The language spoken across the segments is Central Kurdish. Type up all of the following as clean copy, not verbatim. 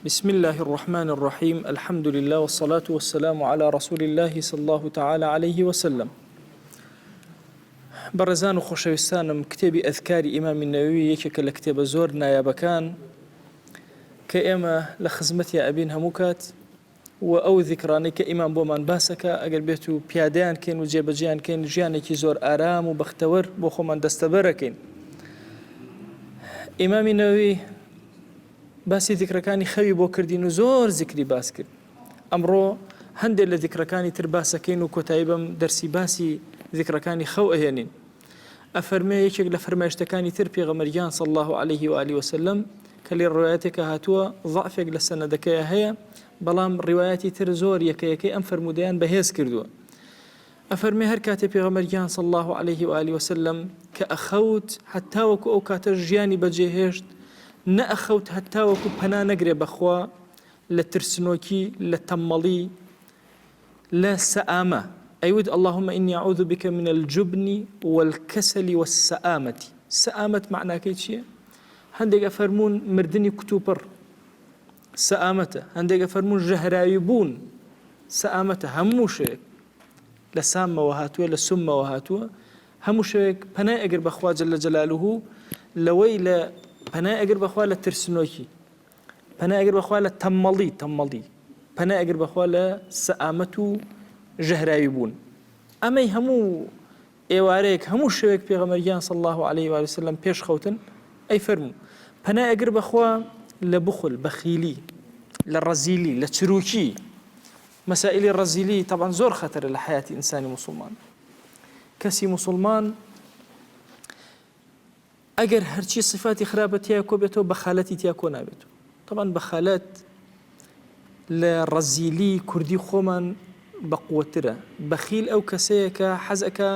بسم الله الرحمن الرحيم الحمد لله والصلاة والسلام على رسول الله صلى الله تعالى عليه وسلم. بەڕێزان و خۆشەویستانم کتێبی ئەذکاری ئیمامی نەووی یەکێکە لە کتێبە زۆر نایابەکان کە ئێمە لە خزمەتی ئەبین هەموو کات و ئەو ذیکرانەی کە ئیمان بۆمان باسەکە ئەگەر بێت و پیادەیان کەین و جێبەجێیان کەین ژیانێکی زۆر ئارام و بەختەوەر بۆ خۆمان دەستەبەرەکەین. ئیمامی نەووی باسی ذیکرەکانی خەوی بۆ کردین و زۆر ذیکری باس کرد. ئەمڕۆ هەندێک لە ذیکرەکانی تر باسەکەین و کۆتایی بەم دەرسی باسی ذیکرەکانی خەو ئەهێنین. ئەفەرمێ یەکێک لە فەرمایشتەکانی تر پێغەمبەریان صلی الله عليه و آله وسلم کە لێ ڕوایەتێکە هاتووە ضعفێک لە سەنەدەکەیە هەیە بەڵام ڕیوایەتی تر زۆر یەکەیەکەی ئەم فەرمودەیان بەهێز کردووە. ئەفەرمێ هەر کاتێ پێغەمبەریان صلی الله عليه و آله وسلم کە ئەخەوت هەتا وەکو ئەو کاتە ژیانی بەجێهێشت نەئەخەوت هەتا وەکو پەنا نەگرێ بەخوا لە ترسنۆکی لە تەمەڵی لە سەئامە أيود اللهم إني أعوذ بك من الجبن والكسل والسآمة. سآمة معناه كيتشي هندق أفرمون مردني كتوبر سآمته هندق أفرمون جهرايبون سآمته هموشك لسامة وهاتوه لسمة وهاتوه هموشك بنا أجر بخوا جل جلاله لويل بنا أجر بخوا لترسنوكي بنا أجر بخوا لتملي بنا أجر بخوا لسآمته جهراوی بوون. ئەمەی هەموو ئێوارەیەک هەموو شەوێک پێغەمبەریان صلی الله عليه و سلم پێش خەوتن ئەی فەرموو پەنای ئەگر بەخوا لە بخل بەخیلی لە ڕەزیلی لە چروکی مەسائلی ڕەزیلی طبعا زۆر خەتەرە لە حیاتی ئینسانی موسڵمان. کەسی موسڵمان ئەگەر هەرچی صفاتی خراپە تیا کۆ بێتەوە بەخالەتی تیا کۆ نابێتەوە. طبعا بەخالەت لە ڕەزیلی کوردی خۆمان بەقوترە. بەخیل ئەو کەسەیە کە حەزەکە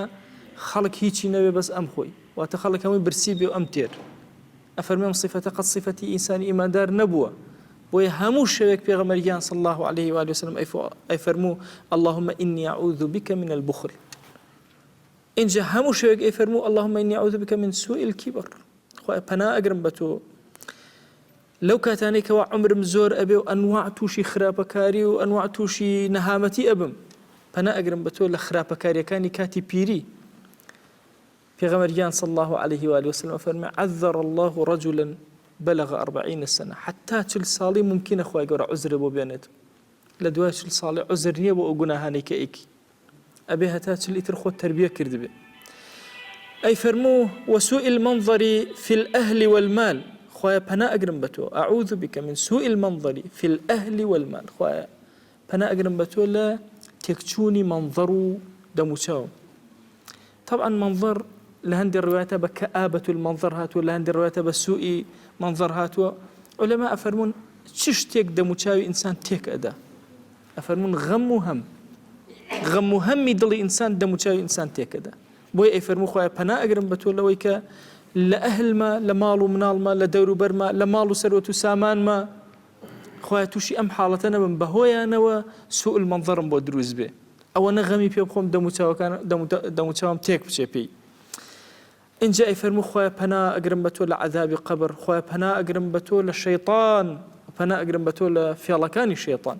خەڵک هیچی نەوێ بەس ئەم خۆی واتە خەڵک هەمووی برسی بێ و ئەم تێر. ئەفەرمێم صفەتە قەت صفەتی ئینسانی ئیماندار نەبووە بۆیە هەموو شەوێک پێغەمبەریان صلی الله عليه و سلم ئەیفەرموو اللهم إني أعوذ بك من البخل. اینجا هەموو شەوێک ئەیفەرموو اللهم إني أعوذ بك من سوء الكبر. خوای پەنا ئەگرم بە تۆ لەو کاتانەی کەوا عمرم زۆر ئەبێ و ئەنواع تووشی خراپەکاری و ئەنواع تووشی نەهامەتی ئەبم پەنا ئەگرم بە تۆ لە خراپەکاریەکانی کاتی پیری. پێغەمبەریان صلی الله عليه و آله وسلم فەرمێ عذر الله رجلا بلغ 40 سنة حتى 40 ساڵی ممکنە خوای گەورە عوزرە بۆ بێنێت لە دوای 40 ساڵی عوزر نییە بۆ ئەو گوناهانەی کە ئەیکی ئەبێ هەتا 40 ئیتر خۆت تەربیە کردبێ. ئەی فەرموو وسوء المنظر في الأهل والمال. خوايا پنا أجرم بتو أعوذ بك من سوء المنظر في الأهل والمال. خوايا پنا أجرم بتو لا تكتشوني منظر دموشاو. طبعا منظر لهندي الروايات بكآبة المنظر هاتو لهندي الروايات بسوء منظر هاتو. علماء أفرمون تشش تيك دموشاوي إنسان تيك أدا أفرمون غم هم يضلي إنسان دموشاوي إنسان تيك أدا بوي أفرمون خوايا پنا أجرم بتو لويك لأهل ما لمال ومنال ما لدور وبر ما لمال وسروة وسامان ما خويا توشي أم حالتنا من بهويا نوا سوء المنظر بودروز به أو نغمي في بخوم دموتاوام تيك بشي بي. إن جاء فرمو خويا بنا أقرم بتول عذاب قبر خويا بنا أقرم بتول الشيطان بنا أقرم بتول فيلكان الشيطان.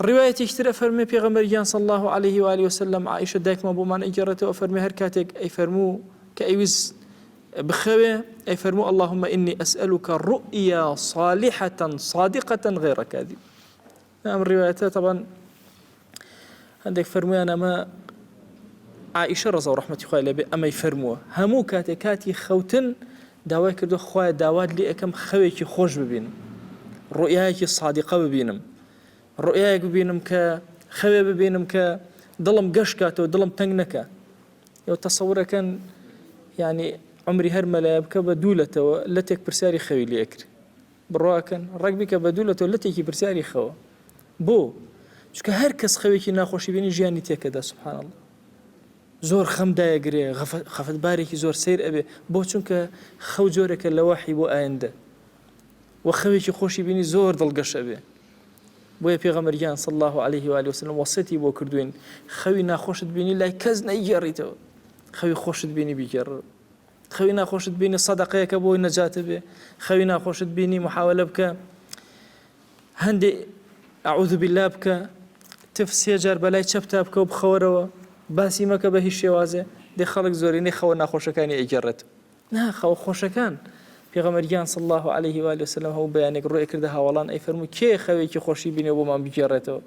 الرواية يشتري فرمي بيغمبريان صلى الله عليه وآله وسلم عائشة دايك ما بومان إجارته وفرمي هركاتك أي فرمو كأيوز بخوي أي فرمو اللهم إني أسألك رؤيا صالحة صادقة غير كاذب. نعم الروايات طبعا عندك فرمو أنا ما عائشة رضي الله رحمة الله أما يفرموه همو كاتي خوتن داواي كردو خواه داواد لي أكم خويكي خوش ببينم رؤياكي صادقة ببينم رؤياك ببينم كخوي ببينم كضلم قشكاتو ضلم تنقنكا يو تصوره كان يعني عمري هرملا بك بدولته التي برساري خوي لي أكر براكن رقبك بدولته التي برساري خوا بو شو كهركس خويكي ناخوشي بيني جاني تكدا سبحان الله زور خم دايقري خفت باريكي زور سير أبي بو چونك خو جورك اللواحي بو آينده وخويكي خوشي بيني زور دلقش أبي بويا پیغمبریان صلی الله عليه و آله وسلم وصيتي بو كردوين خوي ناخوشت بيني لا كز نيجريتو خوي خوشت بيني بيجر خوي ناخوشت بيني صدقه كبو نجات به خوي ناخوشت بيني محاوله بك هەندێ ئەعوذ بالله بکە تف سێ جار بەلای چەپتا بکە و بخەوەرەوە باسی مەکە بە هیچ شێوازێ دێ خەڵک زۆرینەی خەوە ناخۆشەکانی ئەیگەڕێت نا خەوە خۆشەکان پێغەمبەریان صلی الله عليه و آله وسلم هەموو بەیانێک ڕووی کردە هاوڵان ئەیفەرموو کێ خەوێکی خۆشی بینێ بۆمان بگێڕێتەوە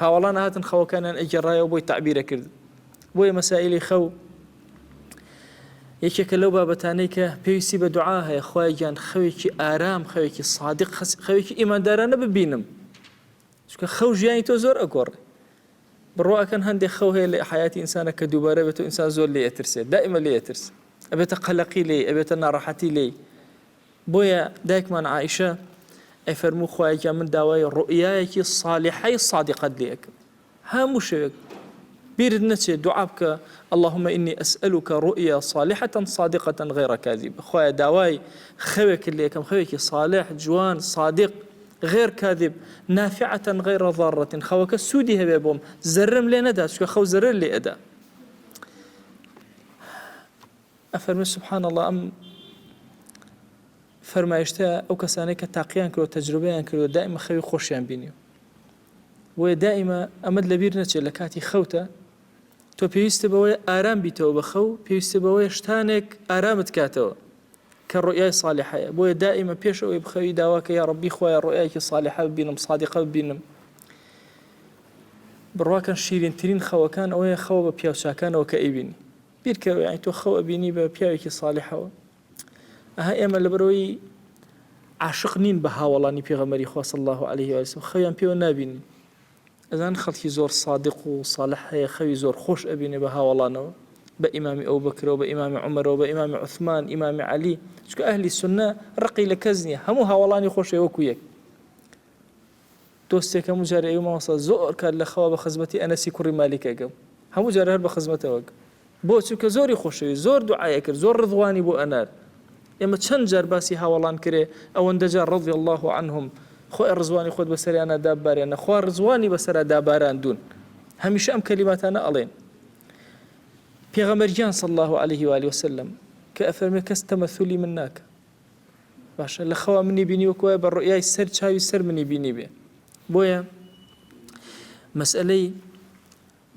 هاوڵان هاتن خەوەکانیان ئەیگەڕایەوە بۆی تعبیرە کرد بۆیە مەسائلی خەو یەکێکە لەو بابەتانەی کە پێویستی بە دوعا هەیە خوای گیان خەوێکی ئارام خەوێکی صادق خەوێکی ئیماندارانە ببینم چونکە خەو ژیانی تۆ زۆر ئەگۆڕێ بڕواکەن هەندێک خەو هەیە لە حیاتی ئینسانە کە دووبارە بێت و ئینسان زۆر لێ ئەترسێت دائیمە لێ ئەترس ئەبێتە قەلەقی لێ ئەبێتە ناڕەحەتی لێ بۆیە دایکمان عائیشە ئەیفەرموو خوای گیان من داوای ڕؤیایەکی صالحەی صادقەت لێ ئەکەم هەموو شەوێک بيرد نتشي دعابك اللهم إني أسألك رؤيا صالحة صادقة غير كاذبة خويا داواي خويك اللي كم خويك صالح جوان صادق غير كاذب نافعة غير ضارة خوك السودي هبيبهم زرم لي ندى شو خو زر لي أدا أفرمي سبحان الله أم فرمايشتا أو كسانيك تاقيان كرو تجربيان كرو دائما خوي خوشيان بينيو ودائما أمد لبير نتشي لكاتي خوتا تۆ پێویستە بەوەی ئارام بیتەوە بە خەو پێویستە بەوەی شتانێک ئارامت کاتەوە کە ڕؤیای صالحەیە بۆیە دائیمە پێشەوەی بخەوی داواکە یا ڕەبی خۆیان ڕؤیایکی صالحە ببینم صادقە ببینم بڕواکەن شیرینترین خەوەکان ئەوەیە خەوە بە پیاوچاکانەوە کە ئەیبینی بیرکەوە یعنی تۆ خەو ئەبینی بە پیاوێکی صالحەوە ئەها ئێمە لەبەرەوەی عاشق نین بە هاوڵانی پێغەمبەری خوا صلی الله عليه وسلم خەویان پێوە نابینی ئەزان خەڵکی زۆر صادق و صالح هەیە خەوی زۆر خۆش ئەبینێ بە هاوڵانەوە بە ئیمامی ئەو بەکرەوە بە ئیمامی عومەرەوە بە ئیمامی عوثمان ئیمامی عەلی چونکە ئەهلی سونە ڕقی لە کەس نییە هەموو هاوڵانی خۆشە وەکو یەک دۆستێکم جارە ئەو مامۆستا زۆر کار لە خەوە بە خزمەتی ئەنەسی کوڕی مالیک ئەگەم هەموو جارە هەر بە خزمەتەوە بۆ چونکە زۆری خۆشەوی زۆر دوعای کرد زۆر ڕضوانی بۆ ئەنار ئێمە چەند جار باسی هاوڵان کرێ ئەوەندە جار ڕەضی الله عنهم خۆی ڕزوانی خۆت بەسەریانە دابارێنە خوا ڕزوانی بەسەرا داباراندون هەمیشە ئەم کەلیماتانە ئەڵێن پێغەمبەریان صلی الله عليه و آله وسلم کە ئەفەرمێ کەس تەمەثولی من ناکە باشە لە خەوا منی بینی وەکوە بە ڕؤیای سەر چاوی سەر منی بینی بێ بۆیە مەسئلەی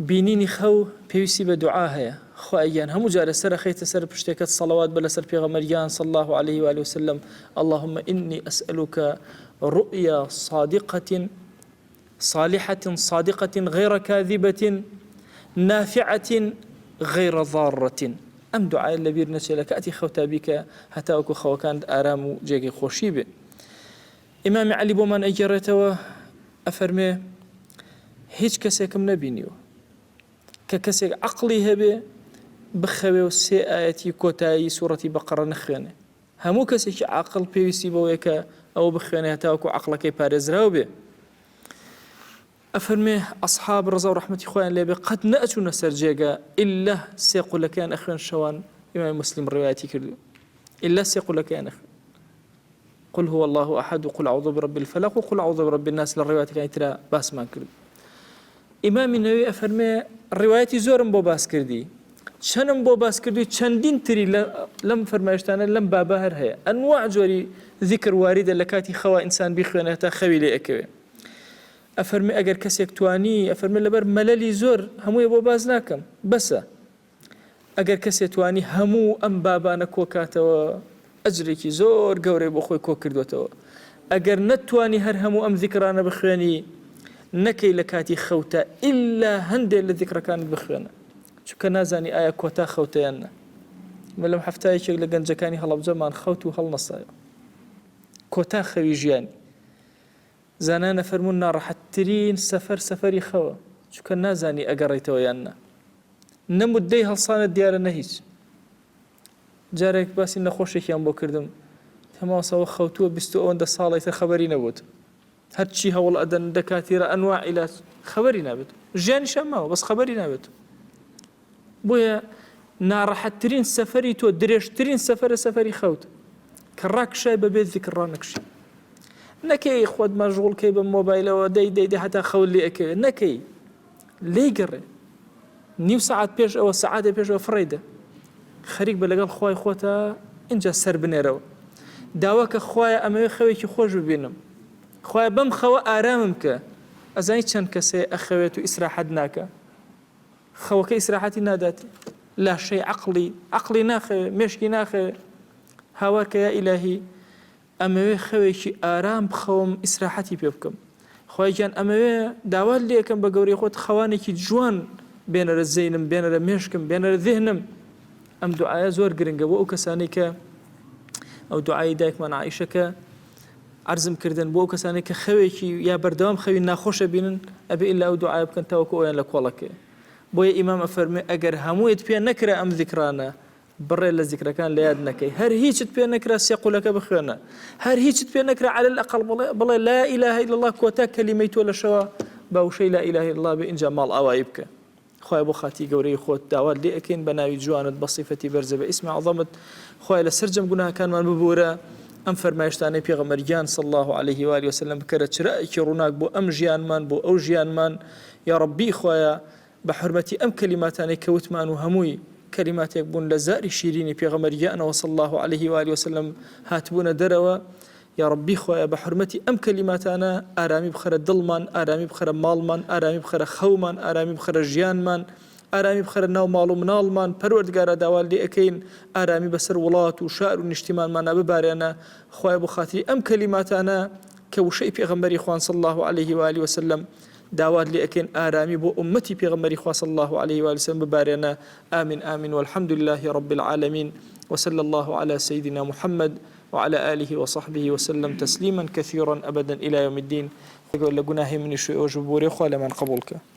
بینینی خەو پێویستی بە دوعا هەیە خوایان هەموو جارە سەر خەیتە سەر پشتێکت سەڵەوات بە لەسەر پێغەمبەریان صلی الله عليه و آله وسلم اللهم إني أسألك رؤيا صالحة صادقة غير كاذبة نافعة غير ضارة أم دعاء اللبير نتشي لك أتي خوتا بك حتى أكو خوكان آرام جيكي خوشيبه إمام علي بومان أجرته أفرمي هيج كسيكم نبينيو ككسيك عقلي هبه بخوي وسي آياتي كوتاي سورة بقرة نخينه همو كسيك عقل بيوسي بويكا أو بخيانة هتاوكو عقلك بارزراو به أفرمي أصحاب رضا ورحمة إخوان لي قد نأتوا نسرجيقا إلا سيقول لك أن أخوان شوان إمام مسلم رواياتي كردو إلا سيقول لك أن أخوان قل هو الله أحد وقل أعوذ برب الفلق وقل أعوذ برب الناس للروايات كان ترى باس ما كردو إمام النووي أفرمي الروايات زورم بو باس كردي چەندم بۆ باس کردووی چەندین تری لەم فەرمایشتانە لەم بابە هەر هەیە ئەنواع جۆری ذیکر واریدە لە کاتی خەوا ئینسان بیخوێنێت تا خەوی لێ ئەکەوێ ئەفەرمی ئەگەر کەسێک توانی ئەفەرمی لەبەر مەلەلی زۆر هەمووی بۆ باز ناکەم بەسە ئەگەر کەسێک توانی هەموو ئەم بابانە کۆکاتەوە ئەجرێکی زۆر گەورەی بۆ خۆی کۆ کردوێتەوە ئەگەر نەتوانی هەر هەموو ئەم ذیکرانە بخوێنی نەکەی لە کاتی خەوتە ئیلا هەندێک لە ذیکرەکانت بخوێنە چونکە نازانی ئایا کۆتا خەوتەیانە مە لەم هەفتایەکێک لە گەنجەکانی هەڵەبجەمان خەوت و هەڵنەسایە کۆتا خەوی ژیانی زانانە فەرموون ناڕەحەتترین سەفەر سەفەری خەوە چونکە نازانی ئەگەڕێیتەوە یان نا نەمودەی هەڵسانت دیارە نە هیچ جارێک باسی نەخۆشێکیان بۆ کردم تەماسەوە خەوتووە 20 ئەوەندە ساڵێتە خەبەری نەبووت هەرچی هەوڵ ئەدەن دەکاتیرە ئەنواع عیلاج خەبەری نابێت ژیانیشان ماوە بەس خەبەری نابێت بۆیە ناڕەحەتترین سەفەری تۆ درێژترین سەفەرە سەفەری خەوت کە ڕاکشای بەبێت ذیکر ڕانەکشی نەکەی خۆت مەشغوڵکەی بە مۆبایلەوە دەی هەتا خەوت لێ ئەکەوێت نەکەی لێی گەڕێ نیو سەعات پێش ئەوە سەعاتێ پێشەوە فڕێدە خەریک بە لەگەڵ خوای خۆتە اینجا سەر بنێرەوە داوا کە خوایە ئەمەوێ خەوێکی خۆش ببینم خوای بەم خەوە ئارامم کە ئەزانی چەند کەسێ ئەخەوێت و ئیسراحەت ناکە خەوەکە ئیسراحەتی ناداتی لاشەی عەقڵی ناخەوێ مێشکی ناخەوێ هاوارکە یا ئیلاهی ئەمەوێ خەوێکی ئارام بخەوم ئیسراحەتی پێ بکەم خوای گیان ئەمەوێ داوا لێ یەکەم بە گەورەی خۆت خەوانێکی جوان بێنەرە زەینم بێنەرە مێشکم بێنەرە ذهنم ئەم دوعایە زۆر گرنگە بۆ ئەو کەسانەی کە ئەو دوعای دایکمان عایشەکە عرضم کردن بۆ ئەو کەسانەی کە خەوێکی یا بەردەوام خەوی ناخۆشە بینن ئەبێ ئیلا ئەو دوعایە بکەن تاوەکو ئەویان لە کۆڵەکە بۆیە ئیمام ئەفەرمێ ئەگەر هەموویت پێ نەکرا ئەم ذیکرانە بڕێ لە ذیکرەکان لە یاد نەکەی هەر هیچت پێ نەکرا سێ قولەکە بخوێنە هەر هیچت پێ نەکرا عەلە الئەقەڵ بڵێ لا ئیلاهە ئیلا الله کۆتا کەلیمەی تۆ لەشەوە باوشەی لا ئیلاهە ئیلا الله بێ ئینجا ماڵ ئاوایی بکە خوای بۆ خاتی گەورەی خۆت داوات لێ ئەکەین بە ناوی جوانت بە صیفەتی بەرزە بە ئیسمی عەظەمت خوای لەسەر جەم گوناهەکانمان ببورە ئەم فەرمایشتانەی پێغەمبەرگیان صلی الله عليه و آله وسلم بکەرە چرایەکی ڕووناک بۆ ئەم ژیانمان بۆ ئەو ژیانمان یا ڕەبی خوایە بە حورمەتی ئەم کەلیماتانەی کەوتمان و هەمووی کەلیماتێک بوون لە زاری شیرینی پێغەمبەرگیانەوە صلی الله عليه و آله وسلم هاتبوونە دەرەوە یا ڕەبی خوایە بە حورمەتی ئەم کەلیماتانە ئارامی بخەرە دڵمان ئارامی بخەرە ماڵمان ئارامی بخەرە خەومان ئارامی بخەرە ژیانمان ئارامی بخەرە ناو ماڵ و مناڵمان پەروەردگارە داوات لێ ئەکەین ئارامی بەسەر وڵات و شار و نیشتیمانمانە ببارێنە خوایە بۆ خاتری ئەم کەلیماتانە کە وشەی پێغەمبەری خوان صلی الله عليه و آله وسلم داوات لێ ئەکەین ئارامی بۆ ئومەتی پێغەمبەری خوا صلی الله عليه و آله وسلم ببارێنە آمین آمین والحمد لله رب العالمين وصلى الله على سيدنا محمد وعلى آله وصحبه وسلم تسليما كثيرا أبدا إلى يوم الدين يقول لقناه من شيء وجبوري خالما قبولك